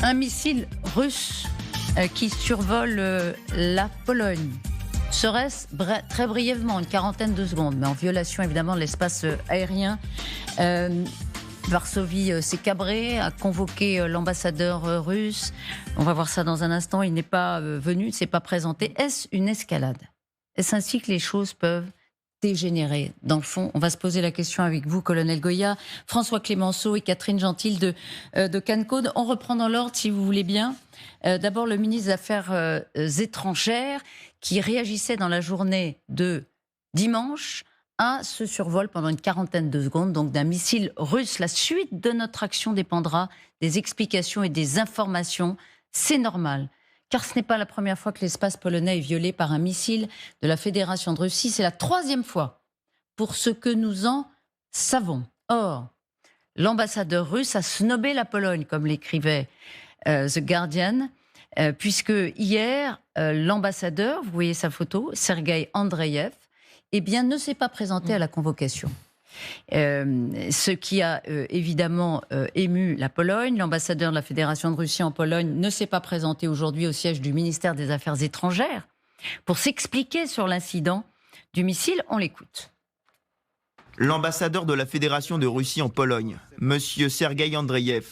Un missile russe qui survole la Pologne. Serait-ce très brièvement, une quarantaine de secondes, mais en violation évidemment de l'espace aérien. Varsovie s'est cabré, a convoqué l'ambassadeur russe. On va voir ça dans un instant. Il n'est pas venu, ne s'est pas présenté. Est-ce une escalade ? Est-ce ainsi que les choses peuvent dégénérer ? Dans le fond, on va se poser la question avec vous, colonel Goya, François Clémenceau et Catherine Gentil de Cancode. On reprend dans l'ordre, si vous voulez bien. D'abord, le ministre des Affaires étrangères qui réagissait dans la journée de dimanche à ce survol pendant une quarantaine de secondes, donc d'un missile russe. La suite de notre action dépendra des explications et des informations. C'est normal, car ce n'est pas la première fois que l'espace polonais est violé par un missile de la Fédération de Russie. C'est la 3e fois pour ce que nous en savons. Or, l'ambassadeur russe a snobé la Pologne, comme l'écrivait The Guardian, puisque hier, l'ambassadeur, vous voyez sa photo, Sergueï Andreïev, ne s'est pas présenté à la convocation. Ce qui a évidemment ému la Pologne. L'ambassadeur de la Fédération de Russie en Pologne ne s'est pas présenté aujourd'hui au siège du ministère des Affaires étrangères pour s'expliquer sur l'incident du missile. On l'écoute. L'ambassadeur de la Fédération de Russie en Pologne, M. Sergueï Andreïev,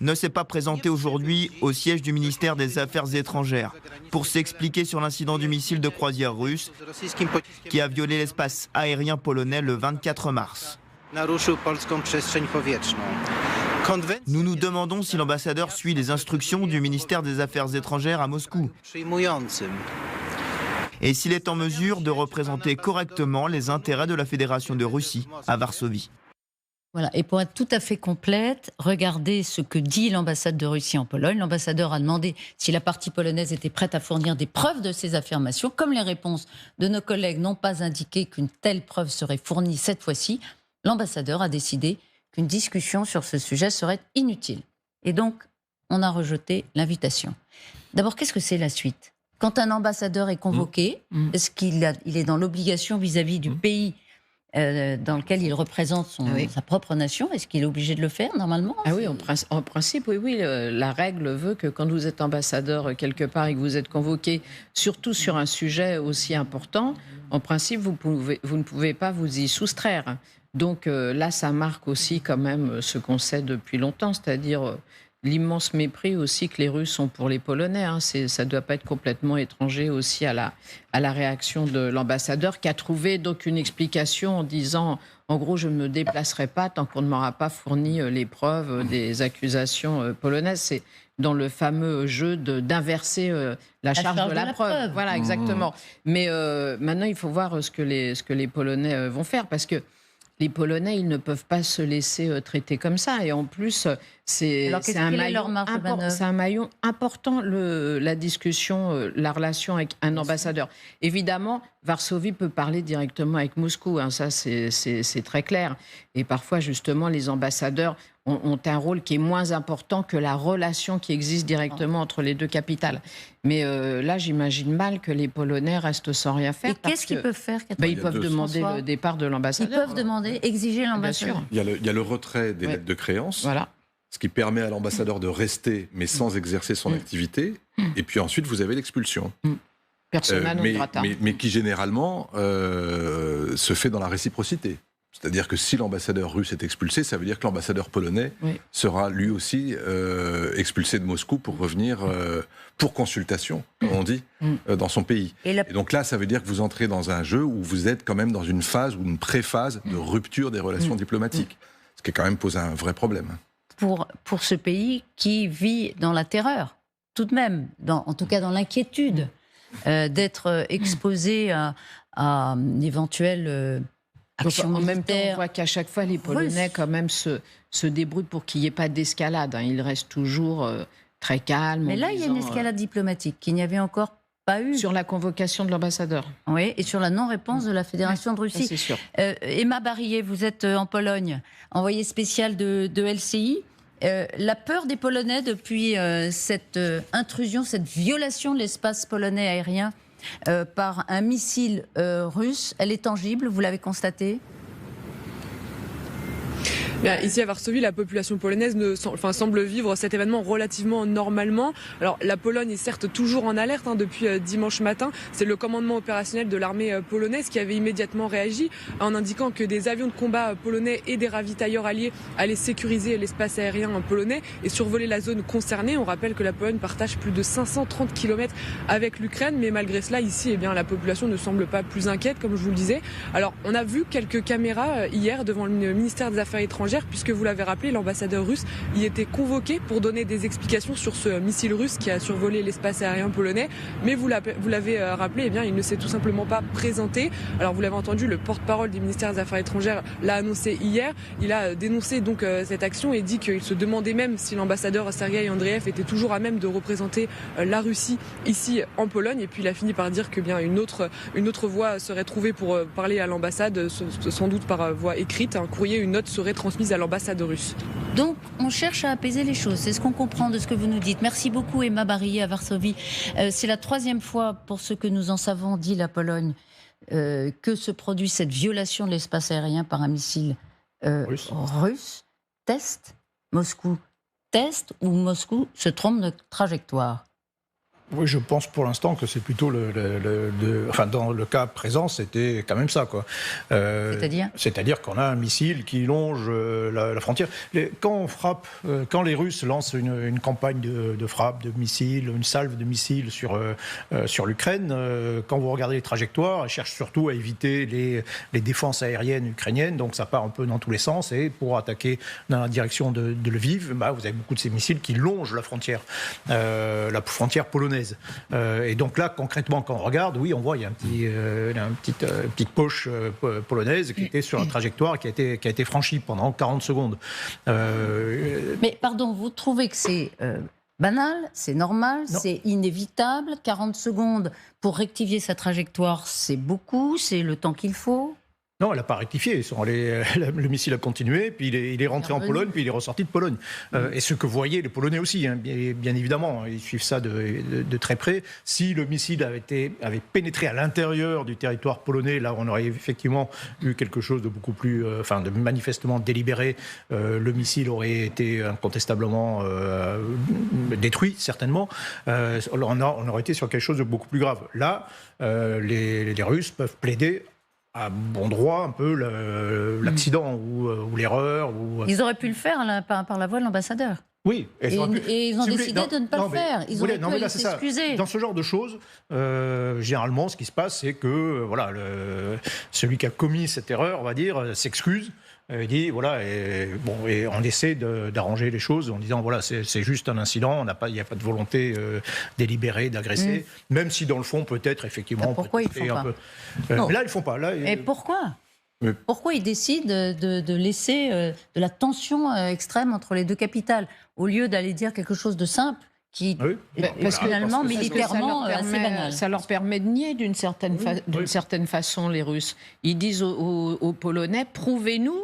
ne s'est pas présenté aujourd'hui au siège du ministère des Affaires étrangères pour s'expliquer sur l'incident du missile de croisière russe qui a violé l'espace aérien polonais le 24 mars. Nous nous demandons si l'ambassadeur suit les instructions du ministère des Affaires étrangères à Moscou et s'il est en mesure de représenter correctement les intérêts de la Fédération de Russie à Varsovie. Voilà. Et pour être tout à fait complète, regardez ce que dit l'ambassade de Russie en Pologne. L'ambassadeur a demandé si la partie polonaise était prête à fournir des preuves de ces affirmations. Comme les réponses de nos collègues n'ont pas indiqué qu'une telle preuve serait fournie cette fois-ci, l'ambassadeur a décidé qu'une discussion sur ce sujet serait inutile. Et donc, on a rejeté l'invitation. D'abord, qu'est-ce que c'est la suite ? Quand un ambassadeur est convoqué, est-ce qu'il est dans l'obligation vis-à-vis du pays dans lequel il représente sa propre nation? Est-ce qu'il est obligé de le faire normalement? Oui, en principe, oui. La règle veut que quand vous êtes ambassadeur quelque part et que vous êtes convoqué, surtout sur un sujet aussi important, en principe, vous ne pouvez pas vous y soustraire. Donc là, ça marque aussi quand même ce qu'on sait depuis longtemps, c'est-à-dire l'immense mépris aussi que les Russes ont pour les Polonais. Ça ne doit pas être complètement étranger aussi à la réaction de l'ambassadeur qui a trouvé donc une explication en disant en gros je ne me déplacerai pas tant qu'on ne m'aura pas fourni les preuves des accusations polonaises. C'est dans le fameux jeu d'inverser la charge de la preuve. Voilà, exactement. Mais maintenant il faut voir ce que les Polonais vont faire parce que les Polonais, ils ne peuvent pas se laisser traiter comme ça. Et en plus, c'est un maillon important, la discussion, la relation avec un ambassadeur. Évidemment, Varsovie peut parler directement avec Moscou. Ça, c'est très clair. Et parfois, justement, les ambassadeurs ont un rôle qui est moins important que la relation qui existe directement entre les deux capitales. Mais là, j'imagine mal que les Polonais restent sans rien faire. Et qu'est-ce qu'ils peuvent faire, Catherine ? Ils peuvent demander le départ de l'ambassadeur. Ils peuvent demander, exiger l'ambassadeur. Il y a le retrait des lettres de créance, ce qui permet à l'ambassadeur de rester, mais sans exercer son activité. Et puis ensuite, vous avez l'expulsion. Persona non grata. Mais qui généralement se fait dans la réciprocité. C'est-à-dire que si l'ambassadeur russe est expulsé, ça veut dire que l'ambassadeur polonais sera lui aussi expulsé de Moscou pour revenir pour consultation, comme on dit, dans son pays. Et donc là, ça veut dire que vous entrez dans un jeu où vous êtes quand même dans une phase ou une pré-phase de rupture des relations diplomatiques, ce qui quand même pose un vrai problème. Pour ce pays qui vit dans la terreur, tout de même, en tout cas dans l'inquiétude d'être exposé à une éventuelle... En même temps, on voit qu'à chaque fois, les Polonais quand même se débrouillent pour qu'il n'y ait pas d'escalade. Ils restent toujours très calmes. Mais là, il y a une escalade diplomatique qu'il n'y avait encore pas eu. Sur la convocation de l'ambassadeur. Oui, et sur la non-réponse de la Fédération de Russie. C'est sûr. Emma Barillet, vous êtes en Pologne, envoyée spéciale de LCI. La peur des Polonais depuis cette intrusion, cette violation de l'espace polonais aérien par un missile russe, elle est tangible, vous l'avez constaté ? Bien, ici à Varsovie, la population polonaise semble vivre cet événement relativement normalement. Alors la Pologne est certes toujours en alerte depuis dimanche matin. C'est le commandement opérationnel de l'armée polonaise qui avait immédiatement réagi en indiquant que des avions de combat polonais et des ravitailleurs alliés allaient sécuriser l'espace aérien polonais et survoler la zone concernée. On rappelle que la Pologne partage plus de 530 km avec l'Ukraine, mais malgré cela, ici, la population ne semble pas plus inquiète, comme je vous le disais. Alors, on a vu quelques caméras hier devant le ministère des Affaires étrangères, puisque vous l'avez rappelé, l'ambassadeur russe y était convoqué pour donner des explications sur ce missile russe qui a survolé l'espace aérien polonais. Mais vous l'avez rappelé, il ne s'est tout simplement pas présenté. Alors, vous l'avez entendu, le porte-parole du ministère des Affaires étrangères l'a annoncé hier. Il a dénoncé donc cette action et dit qu'il se demandait même si l'ambassadeur Sergueï Andreev était toujours à même de représenter la Russie ici en Pologne. Et puis il a fini par dire que une autre voie serait trouvée pour parler à l'ambassade, sans doute par voie écrite. Un courrier, une note serait transmise à l'ambassade russe. Donc on cherche à apaiser les choses, c'est ce qu'on comprend de ce que vous nous dites. Merci beaucoup Emma Barillet à Varsovie. C'est la 3e fois, pour ce que nous en savons, dit la Pologne, que se produit cette violation de l'espace aérien par un missile russe. Test, Moscou teste ou Moscou se trompe de trajectoire? Oui, je pense pour l'instant que c'est plutôt dans le cas présent, c'était quand même ça, quoi. C'est-à-dire qu'on a un missile qui longe la frontière. Quand les Russes lancent une campagne de frappe de missiles, une salve de missiles sur l'Ukraine, quand vous regardez les trajectoires, ils cherchent surtout à éviter les défenses aériennes ukrainiennes, donc ça part un peu dans tous les sens. Et pour attaquer dans la direction de Lviv, vous avez beaucoup de ces missiles qui longent la frontière polonaise. Et donc là, concrètement, quand on regarde, oui, on voit il y a une petite poche polonaise qui était sur la trajectoire, qui a été franchie pendant 40 secondes. Mais pardon, vous trouvez que c'est banal, c'est normal, c'est inévitable? 40 secondes pour rectifier sa trajectoire, c'est beaucoup, c'est le temps qu'il faut? Non, elle n'a pas rectifié. Le missile a continué, puis il est rentré en Pologne, puis il est ressorti de Pologne. Et ce que voyaient les Polonais aussi, bien évidemment, ils suivent ça de très près. Si le missile avait pénétré à l'intérieur du territoire polonais, là, on aurait effectivement eu quelque chose de beaucoup plus, de manifestement délibéré. Le missile aurait été incontestablement détruit, certainement. On aurait été sur quelque chose de beaucoup plus grave. Là, les Russes peuvent plaider à bon droit un peu l'accident ou l'erreur. Ils auraient pu le faire par la voie de l'ambassadeur. Oui. Et ils ont décidé de ne pas le faire. Ils auraient pu aller s'excuser. Dans ce genre de choses, généralement, ce qui se passe, c'est que celui qui a commis cette erreur, on va dire, s'excuse. Il dit, et on essaie d'arranger les choses en disant, c'est juste un incident, il n'y a pas de volonté délibérée d'agresser, même si dans le fond, peut-être, effectivement... Pourquoi ils ne font pas Mais là, ils ne font pas. Et pourquoi Pourquoi ils décident de laisser de la tension extrême entre les deux capitales, au lieu d'aller dire quelque chose de simple parce que finalement, militairement, assez banal. Ça leur permet de nier d'une certaine façon les Russes. Ils disent aux Polonais, prouvez-nous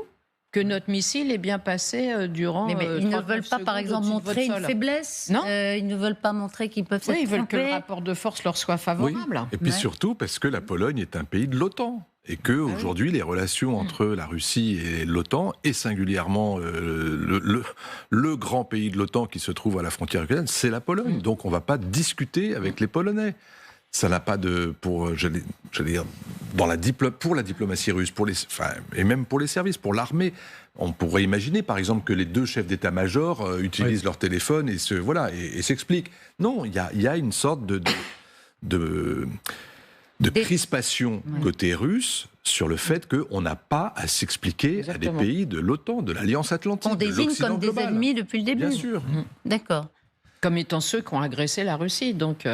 que notre missile est bien passé durant. Mais ils ne veulent pas, par exemple, montrer une faiblesse. Non. Ils ne veulent pas montrer qu'ils peuvent s'être ils veulent que trompés. le rapport de force leur soit favorable. Oui. Et puis surtout parce que la Pologne est un pays de l'OTAN. Et qu'aujourd'hui, les relations entre la Russie et l'OTAN, et singulièrement le grand pays de l'OTAN qui se trouve à la frontière ukrainienne, c'est la Pologne. Donc on ne va pas discuter avec les Polonais. Ça n'a pas pour la diplomatie russe, et même pour les services, pour l'armée. On pourrait imaginer, par exemple, que les deux chefs d'état-major utilisent leur téléphone et s'expliquent. Non, il y a une sorte de crispation côté russe sur le fait qu'on n'a pas à s'expliquer à des pays de l'OTAN, de l'Alliance Atlantique, on désigne comme des ennemis depuis le début. Bien sûr. D'accord. Comme étant ceux qui ont agressé la Russie. Donc,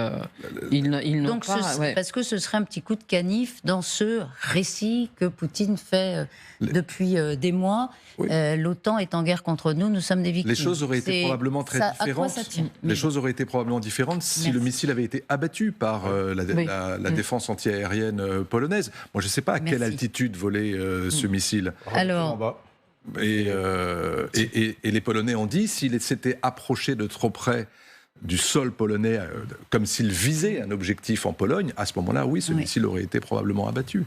ils n'ont pas... Parce que ce serait un petit coup de canif dans ce récit que Poutine fait depuis des mois. Oui. L'OTAN est en guerre contre nous, nous sommes des victimes. Les choses auraient été probablement très différentes. À quoi ça tient ? Les choses auraient été probablement différentes si le missile avait été abattu par la défense antiaérienne polonaise. Moi, je ne sais pas à quelle altitude volait ce missile. Alors... Et les Polonais ont dit, s'il s'était approché de trop près du sol polonais, comme s'il visait un objectif en Pologne, à ce moment-là, oui, ce missile aurait été probablement abattu.